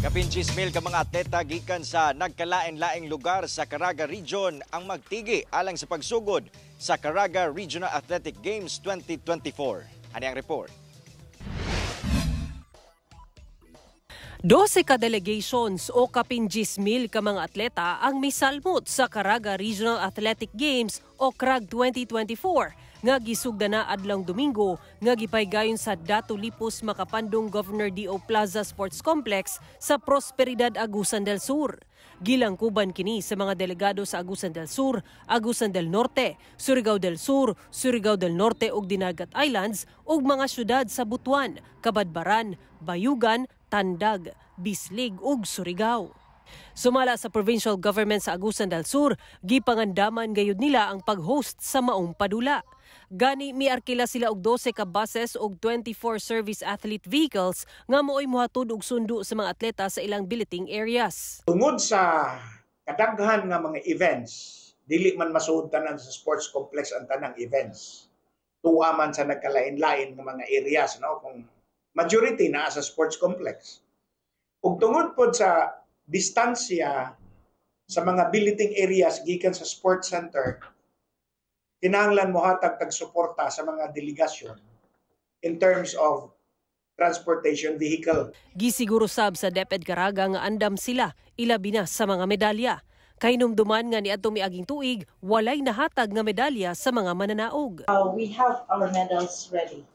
Kapin 10,000 ka mga atleta gikan sa nagkalain-laing lugar sa Caraga Region ang magtigi alang sa pagsugod sa Caraga Regional Athletic Games 2024. Ani ang report. 12 ka delegations o kapin 10,000 ka mga atleta ang misalmot sa Caraga Regional Athletic Games o CRAG 2024 nga gisugda na adlang Domingo nga gipaygayon sa Dato Lipos Makapandong Governor D.O. Plaza Sports Complex sa Prosperidad, Agusan del Sur. Gilangkuban kini sa mga delegado sa Agusan del Sur, Agusan del Norte, Surigao del Sur, Surigao del Norte ug Dinagat Islands ug mga syudad sa Butuan, Kabadbaran, Bayugan, Tandag, Bislig ug Surigao. Sumala sa provincial government sa Agusan del Sur, gipangandaman gayud nila ang pag-host sa maong padula. Gani miarkila sila og 12 ka buses og 24 service athlete vehicles nga mo'y mohatod og sundo sa mga atleta sa ilang billeting areas. Tungod sa kadaghan nga mga events, dili man masuod tanan sa sports complex ang tanang events. Tuwa man sa nagkalain-lain nga mga areas, no, kung majority na sa sports complex. Ug tungod pod sa distansya sa mga billeting areas gikan sa sports center, kinahanglan mohatag tag suporta sa mga delegasyon in terms of transportation vehicle. Gisiguro sab sa DepEd Caraga nga andam sila ilabi na sa mga medalya. Kay numduman nga ni adtong miaging tuig, walay nahatag nga medalya sa mga mananaog. We have our medals ready.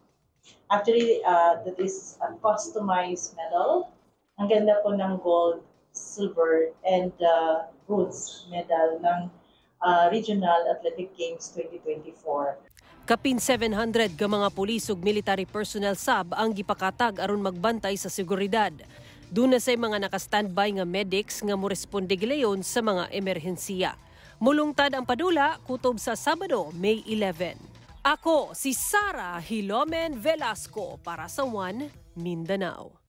Actually, that is a customized medal. Ang ganda po ng gold, silver, and bronze medal ng Regional Athletic Games 2024. Kapin 700 ka mga pulis ug military personnel sab ang gipakatag aron magbantay sa seguridad. Duna say mga naka-standby nga medics nga moresponde gilayon sa mga emerhensiya. Mulungtad ang padula kutob sa Sabado, May 11. Ako si Sara Hilomen Velasco para sa One Mindanao.